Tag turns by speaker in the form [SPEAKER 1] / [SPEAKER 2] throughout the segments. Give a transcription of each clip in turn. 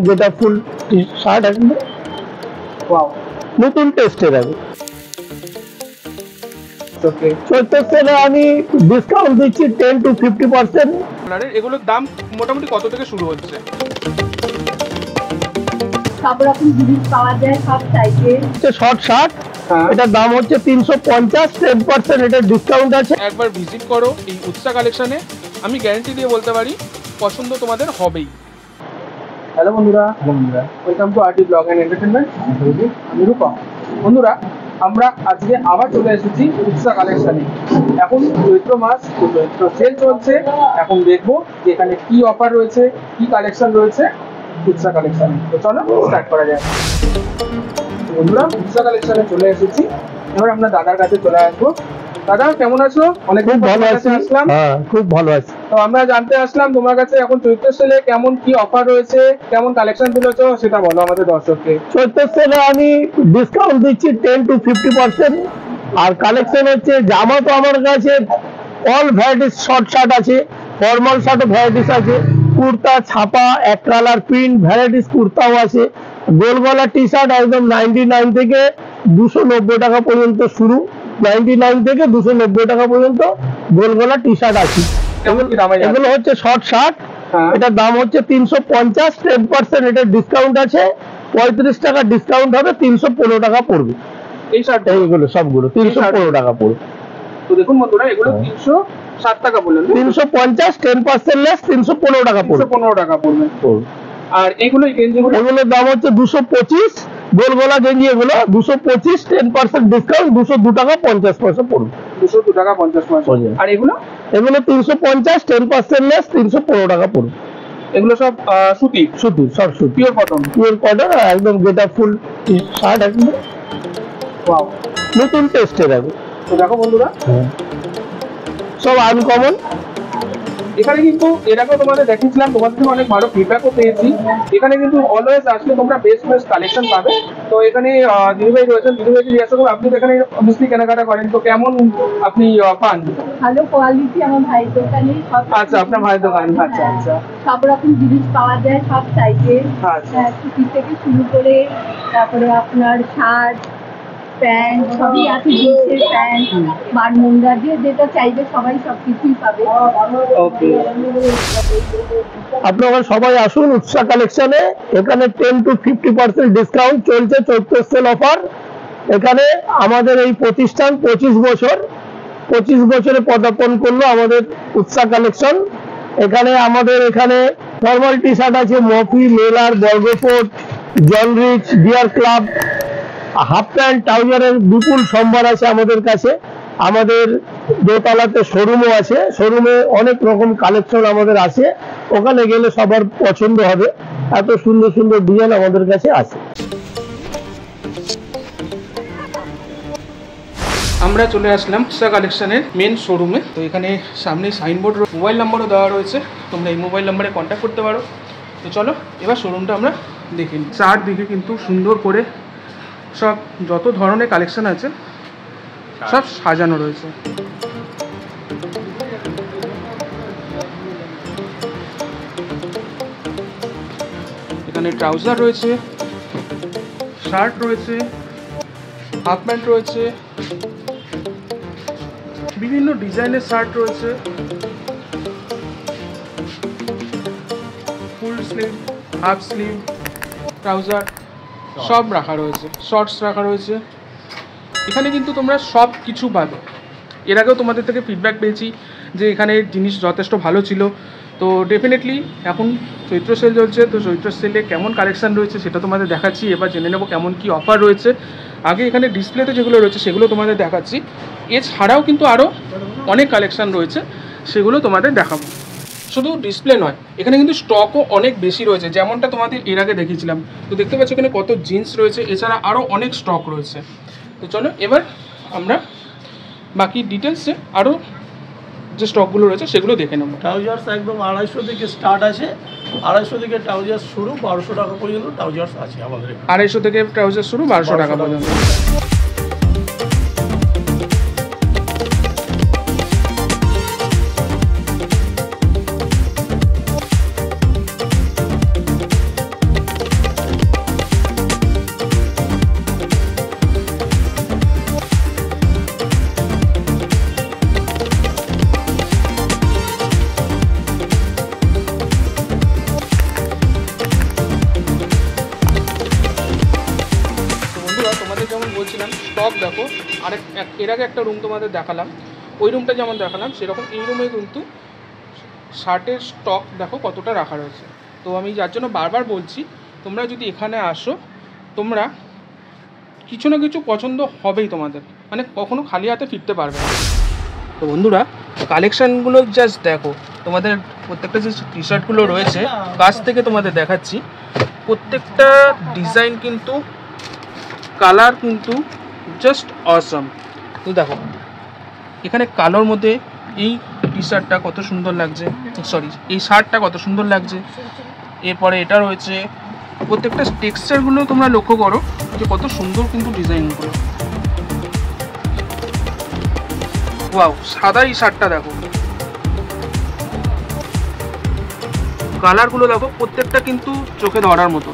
[SPEAKER 1] যেটা full shirt আছে
[SPEAKER 2] wow
[SPEAKER 1] নতুন টেস্টের আছে।
[SPEAKER 2] ওকে
[SPEAKER 1] চৈত্র সেলে আমি ডিসকাউন্ট দিচ্ছি 10 to 50%।
[SPEAKER 2] এগুলোর দাম মোটামুটি কত থেকে শুরু হচ্ছে?
[SPEAKER 3] সব রকম জিনিস পাওয়া যায় সব সাইজের।
[SPEAKER 1] শর্ট শার্ট এটার দাম হচ্ছে 350, 10% এটা ডিসকাউন্ট আছে।
[SPEAKER 2] একবার ভিজিট করো এই উৎসা কালেকশনে, আমি গ্যারান্টি দিয়ে বলতে পারি পছন্দ তোমাদের হবেই। হ্যালো বন্ধুরা, welcome to RT blog and entertainment. আমি রূপা। বন্ধুরা, আমরা আজকে আবার চলে এসেছি উৎসা কালেকশনে। এখন চৈত্র মাস, চৈত্র সেল চলছে। এখন দেখবো যে এখানে কি অফার রয়েছে, কি কালেকশন রয়েছে উৎসা কালেকশনে। তো চলো স্টার্ট করা যায়। বন্ধুরা, উৎসা কালেকশনে চলে এসেছি। এবার আমরা দাদার কাছে চলে আসবো। দাদা কেমন আছো?
[SPEAKER 1] খুব ভালো আছি।
[SPEAKER 2] আসলাম।
[SPEAKER 1] হ্যাঁ, খুব ভালো আছি।
[SPEAKER 2] তো আমরা জানতে আসলাম তোমার কাছে এখন চৈত্র সেলে কেমন কি অফার রয়েছে, কেমন কালেকশন তুলেছো সেটা বলো আমাদের দর্শককে।
[SPEAKER 1] চৈত্র সেলে আমি ডিসকাউন্ট দিচ্ছি 10 to 50%। আর কালেকশন হচ্ছে জামা তো আমার কাছে অল ভ্যারাইটিস শর্ট শার্ট আছে, ফর্মাল শার্টও ভ্যারাইটিস আছে, কুর্তা ছাপা এক কালার প্রিন্ট ভ্যারাইটিস কুর্তাও আছে, গোল গলা টি শার্ট একদম 99 থেকে 290 টাকা পর্যন্ত শুরু। 99 থেকে 290 টাকা পর্যন্ত গোল গলা টি শার্ট আছে। এগুলো হচ্ছে শর্ট শার্ট। এটার দাম হচ্ছে 350, 10% এটা ডিসকাউন্ট আছে। 35 টাকা ডিসকাউন্ট হবে, 315 টাকা পড়বে।
[SPEAKER 2] এই শার্ট
[SPEAKER 1] এইগুলো সবগুলো 315 টাকা পড়বে।
[SPEAKER 2] তো দেখুন বন্ধুরা, এগুলো 360 টাকা বললেন।
[SPEAKER 1] 350, 10% লেস 315 টাকা পড়বে।
[SPEAKER 2] 315 টাকা পড়বে। আর এগুলো
[SPEAKER 1] এগুলোর দাম হচ্ছে 225, গোল গলা গেঞ্জি এগুলো 225, 10% ডিসকাউন্ট 202 টাকা 50 পয়সা পড়বে।
[SPEAKER 2] 202 টাকা 50 পয়সা। আর এগুলো
[SPEAKER 1] 350, 10% লেস 315 টাকা পড়বে।
[SPEAKER 2] এগুলো সব সুতি
[SPEAKER 1] সব সুতি,
[SPEAKER 2] পিওর কটন।
[SPEAKER 1] একদম গেটা ফুল শার্ট একদম
[SPEAKER 2] ওয়াও,
[SPEAKER 1] নতুন টেস্টের আছে।
[SPEAKER 2] তো দেখো বন্ধুরা,
[SPEAKER 1] সব আনকমন।
[SPEAKER 2] এখানে কিন্তু এর আগেও তোমাদের দেখিয়েছিলাম, তোমাদের থেকে অনেক ভালো ফিডব্যাকও পেয়েছি। এখানে কিন্তু অলওয়েজ আসলে তোমরা বেস্ট কালেকশন পাবে। তো এখানে দিদিভাই রয়েছেন, দিদিভাইকে জিজ্ঞাসা করবো, আপনি তো এখানে অবভিয়াসলি কেনাকাটা করেন, তো কেমন আপনি পান?
[SPEAKER 3] ভালো কোয়ালিটি আমার ভাইয়ের দোকানে।
[SPEAKER 2] আচ্ছা, আপনার ভাইয়ের দোকান। আচ্ছা আচ্ছা,
[SPEAKER 3] সব রকম জিনিস পাওয়া যায় সব সাইজের।
[SPEAKER 2] আচ্ছা,
[SPEAKER 3] সুতি থেকে শুরু করে তারপরে আপনার শার্ট প্যান্ট সবই আছে, জিন্সের প্যান্ট বারমুন্ডা যেটা চাইবে সবাই সবকিছুই পাবে।
[SPEAKER 2] ওকে,
[SPEAKER 1] আপনারা সবাই আসুন উৎসা কালেকশনে। এখানে 10 to 50% ডিসকাউন্ট চলছে, চৈত্র সেল অফার। এখানে আমাদের এই প্রতিষ্ঠান 25 বছরে পদার্পণ করলো আমাদের উৎসা কালেকশন। আমাদের এখানে ফর্মাল টি শার্ট আছে, মফি, মেলার, বর্গফোর্ট, জলরিচ, বিয়ার ক্লাব, হাফ প্যান্ট, ট্রাউজারের বিপুল সম্ভার আছে আমাদের কাছে। আমাদের দোতলাতে শোরুমও আছে, শোরুমে অনেক রকম কালেকশন আমাদের আছে। ওখানে গেলে সবার পছন্দ হবে, এত সুন্দর সুন্দর ডিজাইন আমাদের কাছে আছে।
[SPEAKER 2] আমরা চলে আসলাম উৎসা কালেকশনের মেন শোরুমে। তো এখানে সামনে সাইনবোর্ড, মোবাইল নাম্বারও দেওয়া রয়েছে, তোমরা এই মোবাইল নাম্বারে কন্ট্যাক্ট করতে পারো। তো চলো এবার শোরুমটা আমরা দেখি। চারদিকে কিন্তু সুন্দর করে সব যত ধরনের কালেকশন আছে সব সাজানো রয়েছে। এখানে ট্রাউজার রয়েছে, শার্ট রয়েছে, হাফ প্যান্ট রয়েছে, বিভিন্ন ডিজাইনের শার্ট রয়েছে, full sleeve, half sleeve, trouser সব রাখা রয়েছে, শর্টস রাখা রয়েছে। এখানে কিন্তু তোমরা সব কিছু পাবে। এর আগেও তোমাদের থেকে ফিডব্যাক পেয়েছি যে এখানে জিনিস যথেষ্ট ভালো ছিল। তো ডেফিনেটলি এখন চৈত্র সেল চলছে, তো চৈত্র সেলে কেমন কালেকশান রয়েছে সেটা তোমাদের দেখাচ্ছি। এবার জেনে নেবো কেমন কি অফার রয়েছে। আগে এখানে ডিসপ্লেতে যেগুলো রয়েছে সেগুলো তোমাদের দেখাচ্ছি, এছাড়াও কিন্তু আরও অনেক কালেকশান রয়েছে, সেগুলো তোমাদের দেখাবো। শুধু ডিসপ্লে নয়, এখানে কিন্তু স্টকও অনেক বেশি রয়েছে, যেমনটা তোমাদের এর আগে দেখিয়েছিলাম। তো দেখতে পাচ্ছ এখানে কত জিন্স রয়েছে, এছাড়া আরও অনেক স্টক রয়েছে। তো চলো এবার আমরা বাকি ডিটেলসে আরও যে স্টকগুলো রয়েছে সেগুলো দেখে নেবো।
[SPEAKER 4] ট্রাউজার্স একদম 250 থেকে স্টার্ট আছে, 250 থেকে ট্রাউজার্স শুরু, 1200 টাকা পর্যন্ত ট্রাউজার্স আছে আমাদের।
[SPEAKER 2] 250 থেকে ট্রাউজার শুরু, 1200 টাকা পর্যন্ত। স্টক দেখো, এর আগে একটা রুম তোমাদের দেখালাম, ওই রুমটা যেমন দেখালাম সেরকম এই রুমে কিন্তু শার্টের স্টক দেখো কতটা রাখা রয়েছে। তো আমি যার জন্য বারবার বলছি, তোমরা যদি এখানে আসো তোমরা কিছু না কিছু পছন্দ হবেই তোমাদের, মানে কখনো খালি হাতে ফিরতে পারবে না। তো বন্ধুরা কালেকশানগুলো জাস্ট দেখো, তোমাদের প্রত্যেকটা যে টি শার্টগুলো রয়েছে কাছ থেকে তোমাদের দেখাচ্ছি, প্রত্যেকটা ডিজাইন কিন্তু কালার কিন্তু জাস্ট অসম। তো দেখো এখানে কালোর মধ্যে এই টি শার্টটা কত সুন্দর লাগছে, সরি এই শার্টটা কত সুন্দর লাগছে। এরপরে এটা রয়েছে, প্রত্যেকটা টেক্সচারগুলো তোমরা লক্ষ্য করো যে কত সুন্দর কিন্তু ডিজাইনগুলো। ওয়াও, সাদা এই শার্টটা দেখো, কালারগুলো দেখো প্রত্যেকটা কিন্তু চোখে ধরার মতো।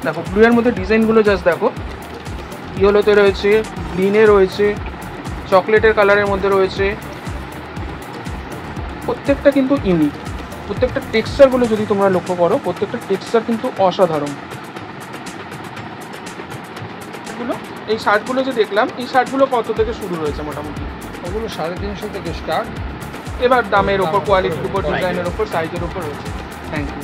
[SPEAKER 2] দেখো ব্লু এর মধ্যে ডিজাইনগুলো জাস্ট দেখো, ইয়েলোতে রয়েছে, গ্রিনে রয়েছে, চকলেটের কালারের মধ্যে রয়েছে, প্রত্যেকটা কিন্তু ইউনিক। প্রত্যেকটা টেক্সচারগুলো যদি তোমরা লক্ষ্য করো, প্রত্যেকটা টেক্সচার কিন্তু অসাধারণ। এই শার্টগুলো যে দেখলাম, এই শার্টগুলো কত থেকে শুরু রয়েছে মোটামুটি?
[SPEAKER 5] ওগুলো 350 থেকে স্টার্ট।
[SPEAKER 2] এবার দামের ওপর, কোয়ালিটির উপর, ডিজাইনের ওপর, সাইজের ওপর রয়েছে। Thank you.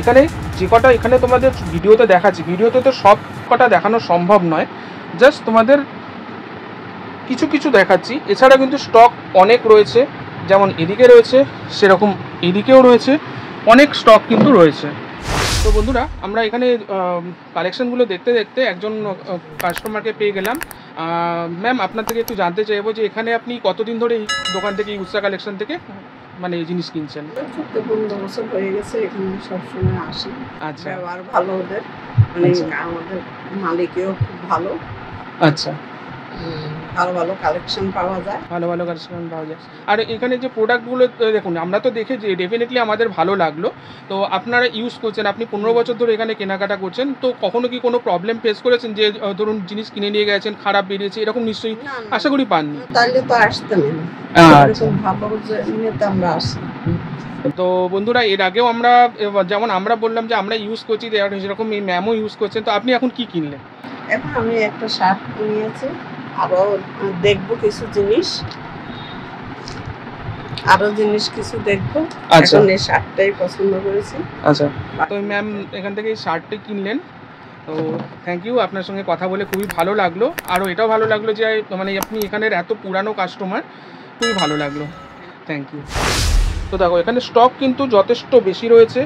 [SPEAKER 2] এখানে যে কটা এখানে তোমাদের ভিডিওতে দেখাচ্ছি, ভিডিওতে তো সব কটা দেখানো সম্ভব নয়, জাস্ট তোমাদের কিছু কিছু দেখাচ্ছি। এছাড়া কিন্তু স্টক অনেক রয়েছে, যেমন এদিকে রয়েছে সেরকম এদিকেও রয়েছে, অনেক স্টক কিন্তু রয়েছে। তো বন্ধুরা আমরা এখানে কালেকশনগুলো দেখতে দেখতে একজন কাস্টমারকে পেয়ে গেলাম। ম্যাম আপনার থেকে একটু জানতে চাইবো যে এখানে আপনি কতদিন ধরে এই দোকান থেকে, এই উৎসা কালেকশন থেকে মানে এই জিনিস কিনছেন?
[SPEAKER 6] 14-15 বছর হয়ে গেছে, এখানে সবসময় আসি।
[SPEAKER 2] আচ্ছা,
[SPEAKER 6] ব্যবহার ভালো ওদের, মানে আমাদের মালিকেও খুব ভালো।
[SPEAKER 2] আচ্ছা,
[SPEAKER 6] ভালো ভালো কালেকশন পাওয়া যায়,
[SPEAKER 2] ভালো ভালো কালেকশন পাওয়া যায়। আর এখানে যে প্রোডাক্টগুলো দেখুন, আমরা তো দেখে যে ডেফিনেটলি আমাদের ভালো লাগলো। তো আপনারা ইউজ করছেন, আপনি 15 বছর ধরে এখানে কেনাকাটা করছেন, তো কখনো কি কোনো প্রবলেম ফেস করেছেন যে ধরুন জিনিস কিনে নিয়ে গেছেন খারাপ বেরিয়েছে, এরকম নিশ্চয়ই
[SPEAKER 6] না, না।
[SPEAKER 2] আশা করি পাননি?
[SPEAKER 6] তাইলে তো আসতেন না,
[SPEAKER 2] আচ্ছা।
[SPEAKER 6] এরকম ভালো যে নিতে আমরা আসি।
[SPEAKER 2] তো বন্ধুরা এর আগেও আমরা যেমন আমরা বললাম যে আমরা ইউজ করছি, সেরকম এই ম্যামও ইউজ করছেন। তো আপনি এখন কি কিনলেন?
[SPEAKER 6] এখন আমি একটা শার্ট কিনেছি, আরো দেখবো কিছু জিনিস, কিছু দেখবো।
[SPEAKER 2] আচ্ছা।
[SPEAKER 6] এখন এই শার্টটাই পছন্দ করেছি।
[SPEAKER 2] আচ্ছা, তো ম্যাম এখান থেকে এই শার্টটি কিনলেন। তো থ্যাংক ইউ, আপনার সঙ্গে কথা বলে খুবই ভালো লাগলো। আরও এটাও ভালো লাগলো যে মানে আপনি এখানের এত পুরানো কাস্টমার, খুবই ভালো লাগলো। Thank you. তো দেখো এখানে স্টক কিন্তু যথেষ্ট বেশি রয়েছে,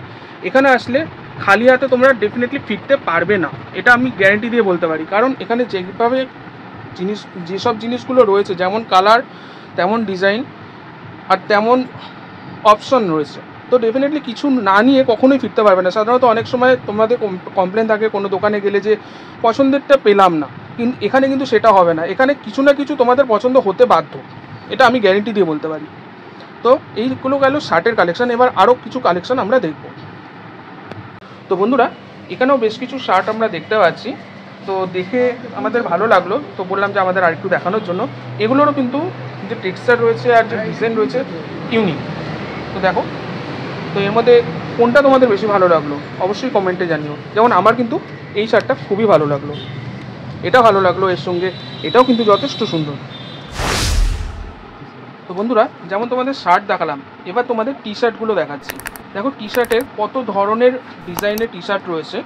[SPEAKER 2] এখানে আসলে খালি হাতে তোমরা ডেফিনেটলি ফিরতে পারবে না, এটা আমি গ্যারেন্টি দিয়ে বলতে পারি। কারণ এখানে যেভাবে যেসব জিনিসগুলো রয়েছে, যেমন কালার তেমন ডিজাইন আর তেমন অপশন রয়েছে, তো ডেফিনেটলি কিছু না নিয়ে কখনোই ফিরতে পারবে না। সাধারণত অনেক সময় তোমাদের কমপ্লেন থাকে কোনো দোকানে গেলে যে পছন্দেরটা পেলাম না, কিন্তু এখানে কিন্তু সেটা হবে না। এখানে কিছু না কিছু তোমাদের পছন্দ হতে বাধ্য, এটা আমি গ্যারেন্টি দিয়ে বলতে পারি। তো এইগুলো গেল শার্টের কালেকশন। এবার আরও কিছু কালেকশন আমরা দেখব। তো বন্ধুরা এখানেও বেশ কিছু শার্ট আমরা দেখতে পাচ্ছি, তো দেখে আমাদের ভালো লাগলো, তো বললাম যে আমাদের আরেকটু দেখানোর জন্য। এগুলোরও কিন্তু যে টেক্সচার রয়েছে আর যে ডিজাইন রয়েছে ইউনিক। তো দেখো, তো এর মধ্যে কোনটা তোমাদের বেশি ভালো লাগলো অবশ্যই কমেন্টে জানিও। যেমন আমার কিন্তু এই শার্টটা খুবই ভালো লাগলো, এটা ভালো লাগলো, এর সঙ্গে এটাও কিন্তু যথেষ্ট সুন্দর। তো বন্ধুরা যেমন তোমাদের শার্ট দেখালাম, এবার তোমাদের টি শার্টগুলো দেখাচ্ছি। দেখো টি শার্টের কত ধরনের ডিজাইনের টি শার্ট রয়েছে,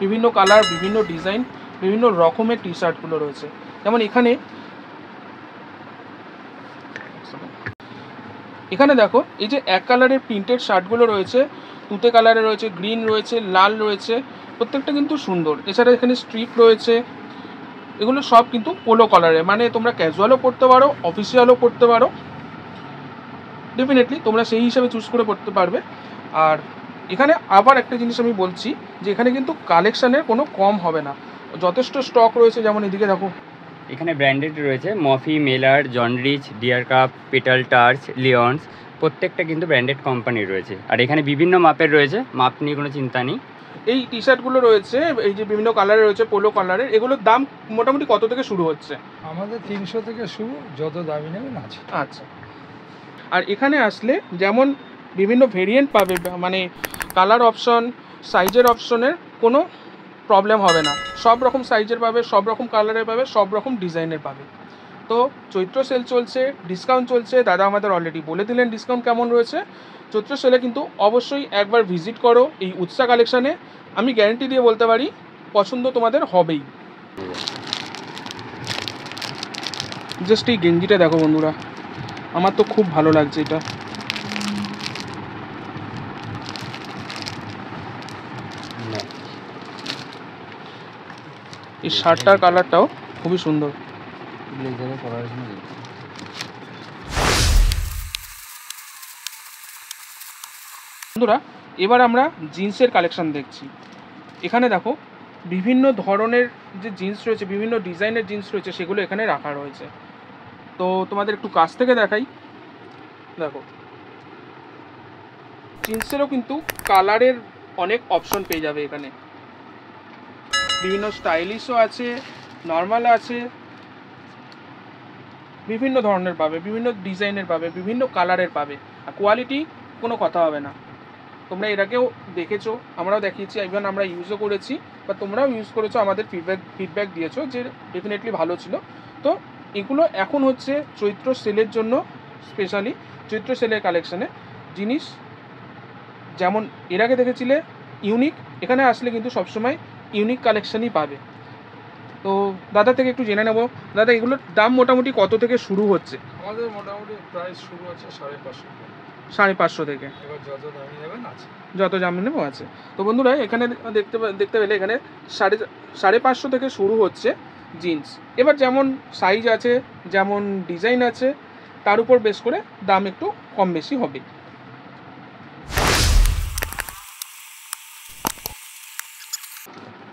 [SPEAKER 2] বিভিন্ন কালার, বিভিন্ন ডিজাইন, বিভিন্ন রকমের টি শার্টগুলো রয়েছে। যেমন এখানে দেখো এই যে এক কালারের প্রিন্টেড শার্টগুলো রয়েছে, তুতে কালারে রয়েছে, গ্রিন রয়েছে, লাল রয়েছে, প্রত্যেকটা কিন্তু সুন্দর। এছাড়া এখানে স্ট্রিপ রয়েছে, এগুলো সব কিন্তু পোলো কালারে, মানে তোমরা ক্যাজুয়ালও পরতে পারো, অফিসিয়ালও পরতে পারো, ডেফিনেটলি তোমরা সেই হিসাবে চুজ করে পড়তে পারবে। আর এখানে আবার একটা জিনিস আমি বলছি যে এখানে কিন্তু কালেকশানের কোনো কম হবে না, যথেষ্ট স্টক রয়েছে। যেমন এদিকে দেখো,
[SPEAKER 7] এখানে ব্র্যান্ডেড রয়েছে মফি, মেলার, জনরিচ, ডিয়ার কাপ, পেটাল টার্চ, লিওন্স, প্রত্যেকটা কিন্তু ব্র্যান্ডেড কোম্পানি রয়েছে। আর এখানে বিভিন্ন মাপের রয়েছে, মাপ নিয়ে কোনো চিন্তা নেই।
[SPEAKER 2] এই টি শার্টগুলো রয়েছে, এই যে বিভিন্ন কালারের রয়েছে, পোলো কালারের, এগুলোর দাম মোটামুটি কত থেকে শুরু হচ্ছে?
[SPEAKER 5] আমাদের 300 থেকে শুরু, যত দামি নেবেন আছে।
[SPEAKER 2] আচ্ছা, আর এখানে আসলে যেমন বিভিন্ন ভেরিয়েন্ট পাবে, মানে কালার অপশন, সাইজের অপশনের কোনো প্রবলেম হবে না। সব রকম সাইজের পাবে, সব রকম কালারের পাবে, সব রকম ডিজাইনের পাবে। তো চৈত্র সেল চলছে, ডিসকাউন্ট চলছে, দাদা আমাদের অলরেডি বলে দিলেন ডিসকাউন্ট কেমন রয়েছে। চৈত্র সেলে কিন্তু অবশ্যই একবার ভিজিট করো এই উৎসা কালেকশানে। আমি গ্যারেন্টি দিয়ে বলতে পারি পছন্দ তোমাদের হবেই। জাস্ট এই গেঞ্জিটা দেখো বন্ধুরা, আমার তো খুব ভালো লাগছে এটা। এই শার্টটার কালারটাও খুবই সুন্দর। বন্ধুরা এবার আমরা জিন্সের কালেকশন দেখছি। এখানে দেখো বিভিন্ন ধরনের যে জিন্স রয়েছে, বিভিন্ন ডিজাইনের জিন্স রয়েছে, সেগুলো এখানে রাখা রয়েছে। তো তোমাদের একটু কাছ থেকে দেখাই। দেখো জিন্সেরও কিন্তু কালারের অনেক অপশন পেয়ে যাবে এখানে। বিভিন্ন স্টাইলিশও আছে, নর্মাল আছে, বিভিন্ন ধরনের পাবে, বিভিন্ন ডিজাইনের পাবে, বিভিন্ন কালারের পাবে। আর কোয়ালিটি কোনো কথা হবে না। তোমরা এর আগেও দেখেছো, আমরাও দেখিয়েছি, ইভেন আমরা ইউজও করেছি, বা তোমরাও ইউজ করেছো, আমাদের ফিডব্যাক দিয়েছো যে ডেফিনেটলি ভালো ছিল। তো এগুলো এখন হচ্ছে চৈত্র সেলের জন্য, স্পেশালি চৈত্র সেলের কালেকশানে জিনিস যেমন এর আগে দেখেছিলে ইউনিক, এখানে আসলে কিন্তু সবসময় ইউনিক কালেকশানই পাবে। তো দাদা থেকে একটু জেনে নেব, দাদা এগুলোর দাম মোটামুটি কত থেকে শুরু হচ্ছে?
[SPEAKER 5] আমাদের মোটামুটি প্রাইস শুরু আছে 550
[SPEAKER 2] 550 থেকে,
[SPEAKER 5] এবার যত দামি নেবেন আছে,
[SPEAKER 2] যত দামি নেবো আছে। তো বন্ধুরা এখানে দেখতে পেলে এখানে 550 থেকে শুরু হচ্ছে জিন্স। এবার যেমন সাইজ আছে, যেমন ডিজাইন আছে, তার উপর বেস করে দাম একটু কম বেশি হবে।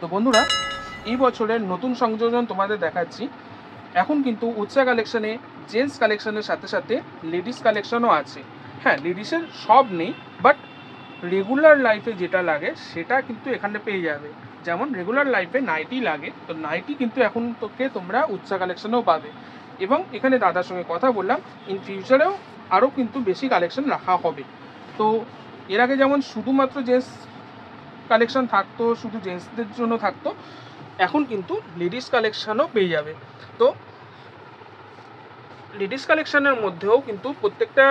[SPEAKER 2] তো বন্ধুরা এই বছরের নতুন সংযোজন তোমাদের দেখাচ্ছি। এখন কিন্তু উৎসা কালেকশানে জেন্টস কালেকশানের সাথে সাথে লেডিস কালেকশনও আছে। হ্যাঁ, লেডিসের সব নেই, বাট রেগুলার লাইফে যেটা লাগে সেটা কিন্তু এখানে পেয়ে যাবে। যেমন রেগুলার লাইফে নাইটি লাগে, তো নাইটি কিন্তু এখন তোমরা উৎসা কালেকশনেও পাবে। এবং এখানে দাদার সঙ্গে কথা বললাম, ইন ফিউচারেও আরও কিন্তু বেশি কালেকশন রাখা হবে। তো এর আগে যেমন শুধুমাত্র জেন্টস কালেকশন থাকতো, শুধু জেন্টসদের জন্য থাকতো, এখন কিন্তু লেডিস কালেকশনও পেয়ে যাবে। তো লেডিস কালেকশনের মধ্যেও কিন্তু প্রত্যেকটা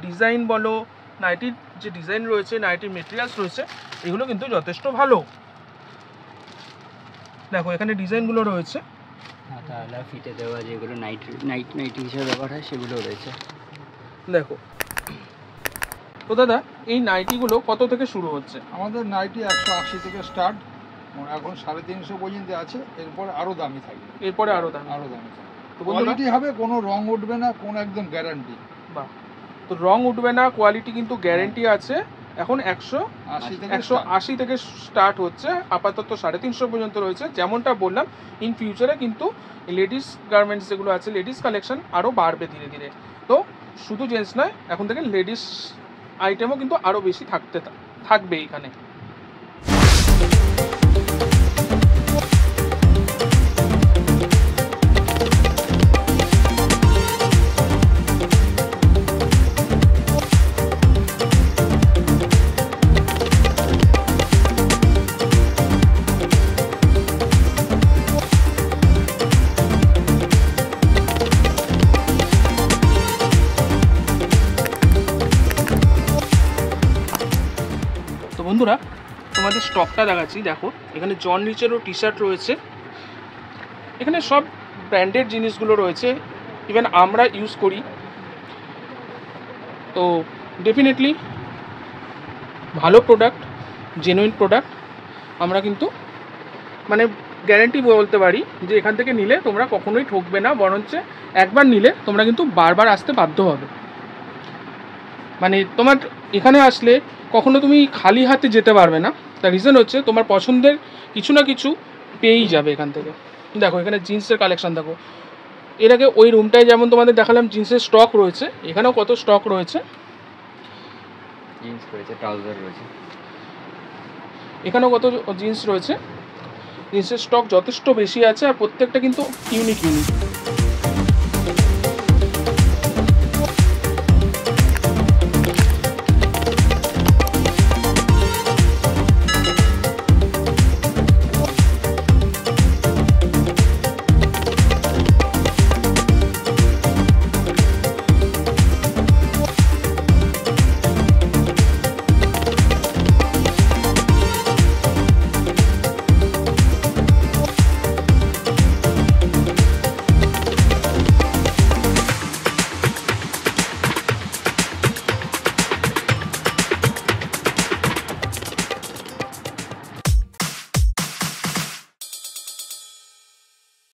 [SPEAKER 2] ডিজাইন বলো, নাইটির যে ডিজাইন রয়েছে, নাইটির মেটেরিয়ালস রয়েছে, এগুলো কিন্তু যথেষ্ট ভালো। দেখো এখানে ডিজাইনগুলো রয়েছে,
[SPEAKER 7] তাহলে ফিটে দেওয়া যেগুলো নাইটি হিসেবে ব্যবহার হয় সেগুলো রয়েছে।
[SPEAKER 2] দেখো তো দাদা এই নাইটিগুলো কত থেকে শুরু হচ্ছে?
[SPEAKER 5] আমাদের নাইটি 180 থেকে স্টার্ট, এখন 350 পর্যন্ত আছে, এরপর আরও দামি থাকবে,
[SPEAKER 2] এরপরে আরও দাম।
[SPEAKER 5] থাকবে।
[SPEAKER 2] তো বন্ধুরা
[SPEAKER 5] কোয়ালিটি হবে, কোনো রং উঠবে না, কোনো একদম গ্যারান্টি।
[SPEAKER 2] বাহ, তো রং উঠবে না, কোয়ালিটি কিন্তু গ্যারেন্টি আছে। এখন 180 থেকে স্টার্ট হচ্ছে, আপাতত 350 পর্যন্ত রয়েছে। যেমনটা বললাম, ইন ফিউচারে কিন্তু লেডিস গার্মেন্টস যেগুলো আছে, লেডিস কালেকশন আরও বাড়বে ধীরে ধীরে। তো শুধু জেন্টস নয়, এখন থেকে লেডিস আইটেমও কিন্তু আরও বেশি থাকবে এখানে। বন্ধুরা তোমাদের স্টকটা দেখাচ্ছি। দেখো এখানে জন রিচেরও টি শার্ট রয়েছে, এখানে সব ব্র্যান্ডেড জিনিসগুলো রয়েছে, ইভেন আমরা ইউজ করি। তো ডেফিনেটলি ভালো প্রোডাক্ট, জেনুইন প্রোডাক্ট। আমরা কিন্তু মানে গ্যারেন্টি বলতে পারি যে এখান থেকে নিলে তোমরা কখনোই ঠকবে না, বরঞ্চ একবার নিলে তোমরা কিন্তু বারবার আসতে বাধ্য হবে। মানে তোমার এখানে আসলে কখনো তুমি খালি হাতে যেতে পারবে না। তার রিজন হচ্ছে তোমার পছন্দের কিছু না কিছু পেয়েই যাবে এখান থেকে। দেখো এখানে জিন্সের কালেকশন দেখো, এর আগে ওই রুমটায় যেমন তোমাদের দেখালাম জিন্সের স্টক রয়েছে, এখানেও কত স্টক রয়েছে।
[SPEAKER 7] জিন্স রয়েছে, ট্রাউজার রয়েছে,
[SPEAKER 2] এখানেও কত জিন্স রয়েছে। জিন্সের স্টক যথেষ্ট বেশি আছে, আর প্রত্যেকটা কিন্তু ইউনিক।